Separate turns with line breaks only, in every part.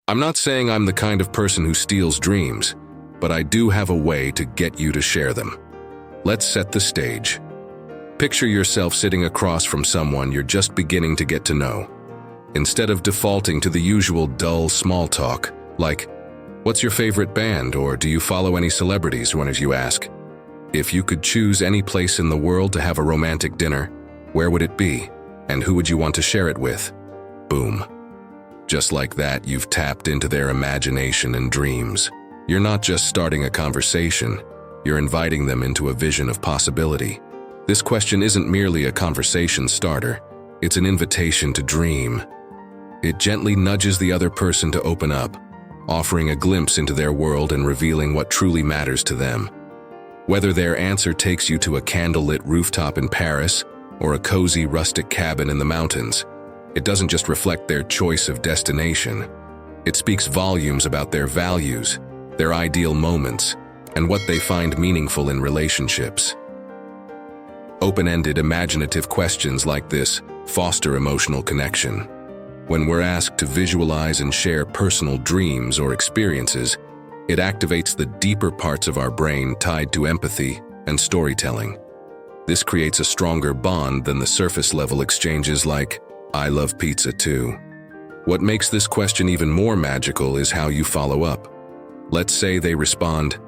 I'm not saying I'm the kind of person who steals dreams, but I do have a way to get you to share them. Let's set the stage. Picture yourself sitting across from someone you're just beginning to get to know. Instead of defaulting to the usual dull small talk, like, "What's your favorite band?" or "Do you follow any celebrities?" one of you ask. If you could choose any place in the world to have a romantic dinner, where would it be? And who would you want to share it with? Boom. Just like that, you've tapped into their imagination and dreams. You're not just starting a conversation, you're inviting them into a vision of possibility. This question isn't merely a conversation starter, it's an invitation to dream. It gently nudges the other person to open up, offering a glimpse into their world and revealing what truly matters to them. Whether their answer takes you to a candlelit rooftop in Paris or a cozy rustic cabin in the mountains, it doesn't just reflect their choice of destination. It speaks volumes about their values, their ideal moments, and what they find meaningful in relationships. Open-ended, imaginative questions like this foster emotional connection. When we're asked to visualize and share personal dreams or experiences, it activates the deeper parts of our brain tied to empathy and storytelling. This creates a stronger bond than the surface-level exchanges like, "I love pizza too." What makes this question even more magical is how you follow up. Let's say they respond,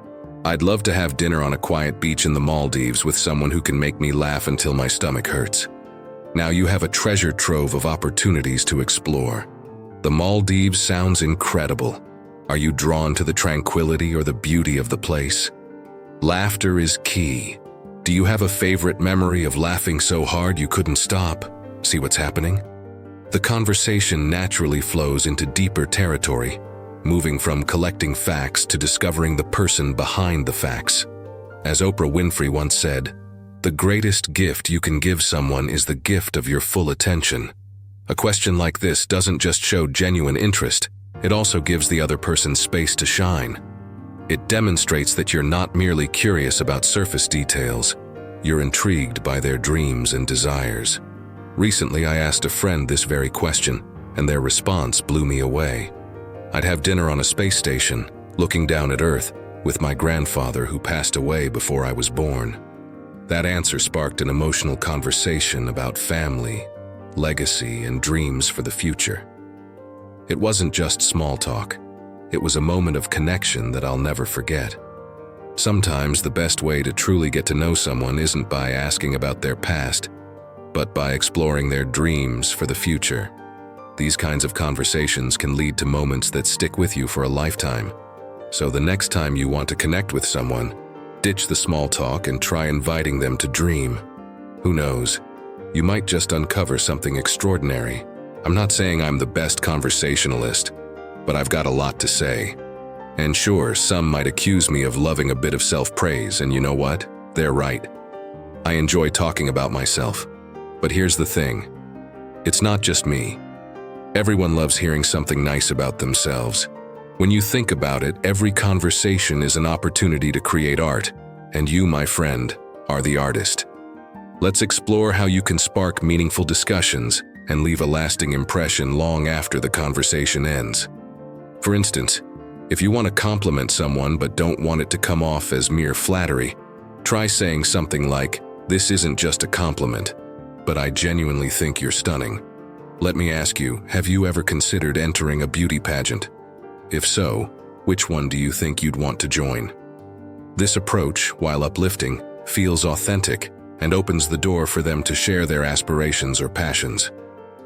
"I'd love to have dinner on a quiet beach in the Maldives with someone who can make me laugh until my stomach hurts." Now you have a treasure trove of opportunities to explore. The Maldives sounds incredible. Are you drawn to the tranquility or the beauty of the place? Laughter is key. Do you have a favorite memory of laughing so hard you couldn't stop? See what's happening? The conversation naturally flows into deeper territory, moving from collecting facts to discovering the person behind the facts. As Oprah Winfrey once said, "The greatest gift you can give someone is the gift of your full attention." A question like this doesn't just show genuine interest, it also gives the other person space to shine. It demonstrates that you're not merely curious about surface details, you're intrigued by their dreams and desires. Recently, I asked a friend this very question, and their response blew me away. I'd have dinner on a space station, looking down at Earth, with my grandfather who passed away before I was born. That answer sparked an emotional conversation about family, legacy, and dreams for the future. It wasn't just small talk. It was a moment of connection that I'll never forget. Sometimes the best way to truly get to know someone isn't by asking about their past, but by exploring their dreams for the future. These kinds of conversations can lead to moments that stick with you for a lifetime. So the next time you want to connect with someone, ditch the small talk and try inviting them to dream. Who knows? You might just uncover something extraordinary. I'm not saying I'm the best conversationalist, but I've got a lot to say. And sure, some might accuse me of loving a bit of self-praise, and you know what? They're right. I enjoy talking about myself. But here's the thing. It's not just me. Everyone loves hearing something nice about themselves. When you think about it, every conversation is an opportunity to create art, and you, my friend, are the artist. Let's explore how you can spark meaningful discussions and leave a lasting impression long after the conversation ends. For instance, if you want to compliment someone but don't want it to come off as mere flattery, try saying something like, "This isn't just a compliment, but I genuinely think you're stunning. Let me ask you, have you ever considered entering a beauty pageant? If so, which one do you think you'd want to join?" This approach, while uplifting, feels authentic and opens the door for them to share their aspirations or passions.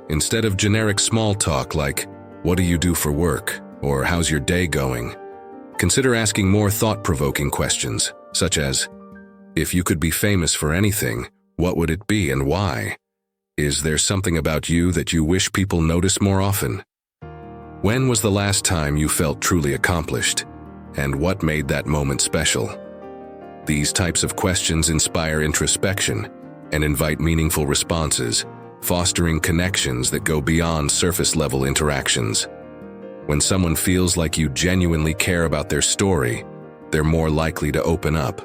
Instead of generic small talk like, "What do you do for work?" or "How's your day going?" consider asking more thought-provoking questions, such as, "If you could be famous for anything, what would it be and why? Is there something about you that you wish people notice more often? When was the last time you felt truly accomplished? And what made that moment special?" These types of questions inspire introspection and invite meaningful responses, fostering connections that go beyond surface-level interactions. When someone feels like you genuinely care about their story, they're more likely to open up.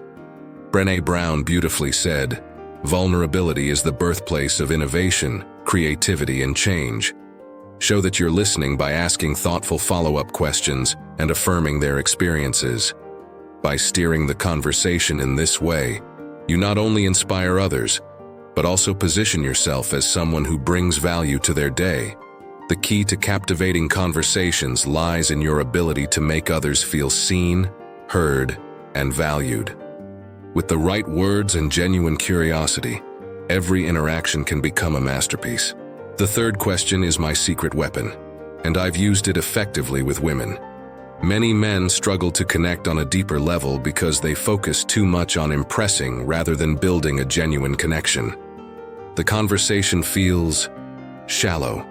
Brené Brown beautifully said, "Vulnerability is the birthplace of innovation, creativity, and change." Show that you're listening by asking thoughtful follow-up questions and affirming their experiences. By steering the conversation in this way, you not only inspire others, but also position yourself as someone who brings value to their day. The key to captivating conversations lies in your ability to make others feel seen, heard, and valued. With the right words and genuine curiosity, every interaction can become a masterpiece. The third question is my secret weapon, and I've used it effectively with women. Many men struggle to connect on a deeper level because they focus too much on impressing rather than building a genuine connection. The conversation feels shallow.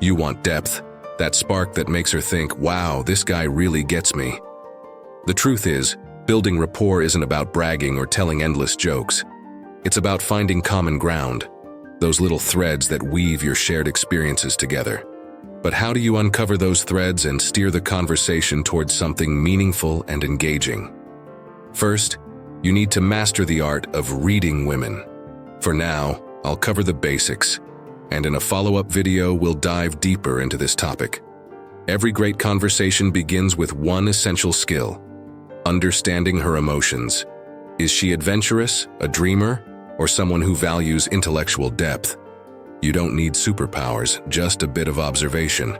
You want depth, that spark that makes her think, wow, this guy really gets me. The truth is, building rapport isn't about bragging or telling endless jokes. It's about finding common ground, those little threads that weave your shared experiences together. But how do you uncover those threads and steer the conversation towards something meaningful and engaging? First, you need to master the art of reading women. For now, I'll cover the basics, and in a follow-up video, we'll dive deeper into this topic. Every great conversation begins with one essential skill: understanding her emotions. Is she adventurous, a dreamer, or someone who values intellectual depth? You don't need superpowers, just a bit of observation.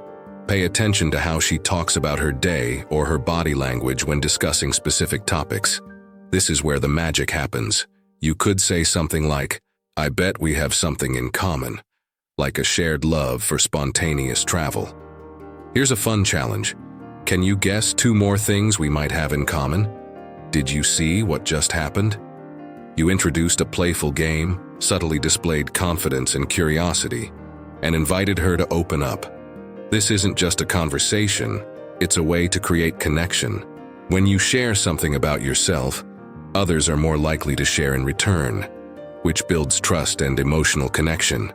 Pay attention to how she talks about her day or her body language when discussing specific topics. This is where the magic happens. You could say something like, "I bet we have something in common," like a shared love for spontaneous travel. Here's a fun challenge. Can you guess 2 more things we might have in common? Did you see what just happened? You introduced a playful game, subtly displayed confidence and curiosity, and invited her to open up. This isn't just a conversation, it's a way to create connection. When you share something about yourself, others are more likely to share in return, which builds trust and emotional connection.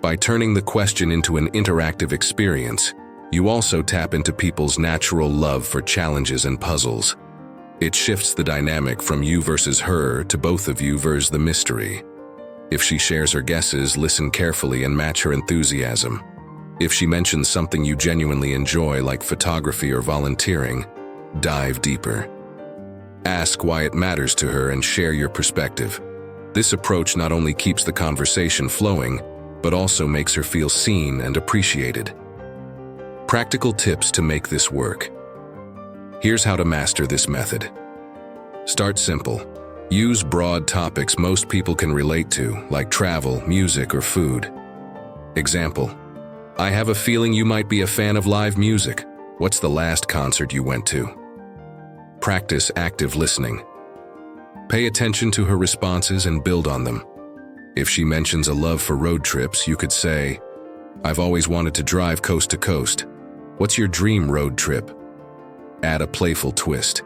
By turning the question into an interactive experience, you also tap into people's natural love for challenges and puzzles. It shifts the dynamic from you versus her to both of you versus the mystery. If she shares her guesses, listen carefully and match her enthusiasm. If she mentions something you genuinely enjoy, like photography or volunteering, dive deeper. Ask why it matters to her and share your perspective. This approach not only keeps the conversation flowing, but also makes her feel seen and appreciated. Practical tips to make this work. Here's how to master this method. Start simple. Use broad topics most people can relate to, like travel, music, or food. Example: I have a feeling you might be a fan of live music. What's the last concert you went to? Practice active listening. Pay attention to her responses and build on them. If she mentions a love for road trips, you could say, "I've always wanted to drive coast to coast. What's your dream road trip?" Add a playful twist.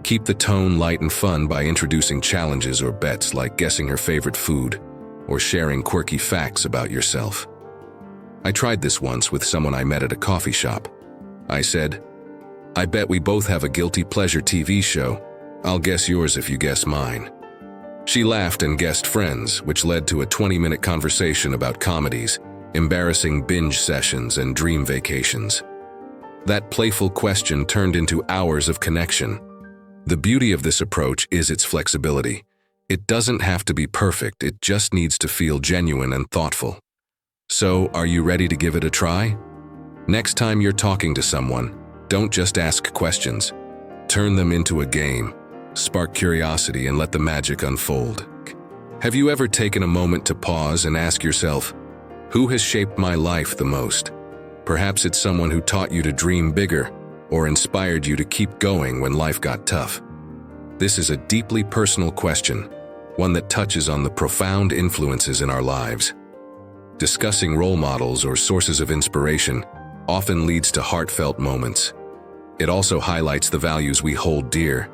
Keep the tone light and fun by introducing challenges or bets, like guessing her favorite food or sharing quirky facts about yourself. I tried this once with someone I met at a coffee shop. I said, "I bet we both have a guilty pleasure TV show. I'll guess yours if you guess mine." She laughed and guessed Friends, which led to a 20-minute conversation about comedies, embarrassing binge sessions, and dream vacations. That playful question turned into hours of connection. The beauty of this approach is its flexibility. It doesn't have to be perfect, it just needs to feel genuine and thoughtful. So, are you ready to give it a try? Next time you're talking to someone, don't just ask questions. Turn them into a game. Spark curiosity and let the magic unfold. Have you ever taken a moment to pause and ask yourself, who has shaped my life the most? Perhaps it's someone who taught you to dream bigger or inspired you to keep going when life got tough. This is a deeply personal question, one that touches on the profound influences in our lives. Discussing role models or sources of inspiration often leads to heartfelt moments. It also highlights the values we hold dear.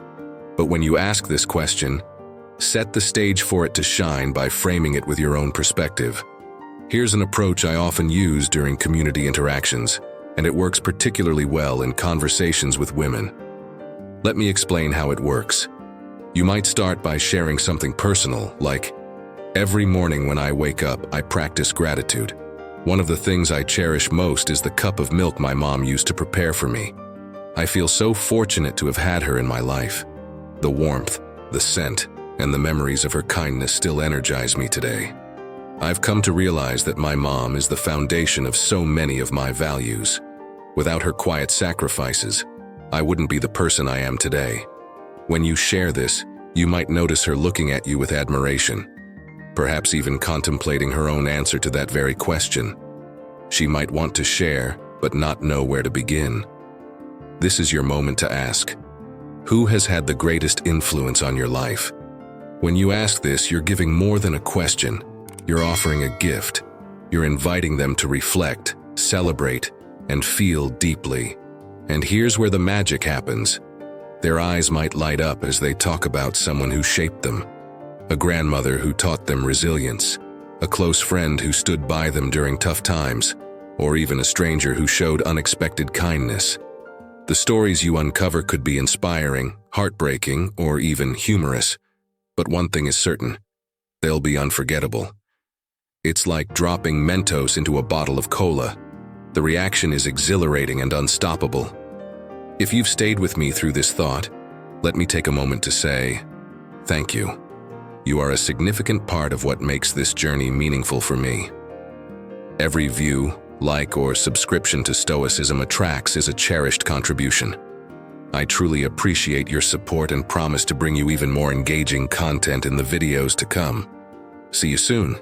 But when you ask this question, set the stage for it to shine by framing it with your own perspective. Here's an approach I often use during community interactions, and it works particularly well in conversations with women. Let me explain how it works. You might start by sharing something personal, like, "Every morning when I wake up, I practice gratitude." One of the things I cherish most is the cup of milk my mom used to prepare for me. I feel so fortunate to have had her in my life. The warmth, the scent, and the memories of her kindness still energize me today. I've come to realize that my mom is the foundation of so many of my values. Without her quiet sacrifices, I wouldn't be the person I am today. When you share this, you might notice her looking at you with admiration, perhaps even contemplating her own answer to that very question. She might want to share, but not know where to begin. This is your moment to ask, who has had the greatest influence on your life? When you ask this, you're giving more than a question. You're offering a gift. You're inviting them to reflect, celebrate, and feel deeply. And here's where the magic happens. Their eyes might light up as they talk about someone who shaped them. A grandmother who taught them resilience, a close friend who stood by them during tough times, or even a stranger who showed unexpected kindness. The stories you uncover could be inspiring, heartbreaking, or even humorous. But one thing is certain, they'll be unforgettable. It's like dropping Mentos into a bottle of cola. The reaction is exhilarating and unstoppable. If you've stayed with me through this thought, let me take a moment to say, thank you. You are a significant part of what makes this journey meaningful for me. Every view, like, or subscription to Stoicism attracts is a cherished contribution. I truly appreciate your support and promise to bring you even more engaging content in the videos to come. See you soon.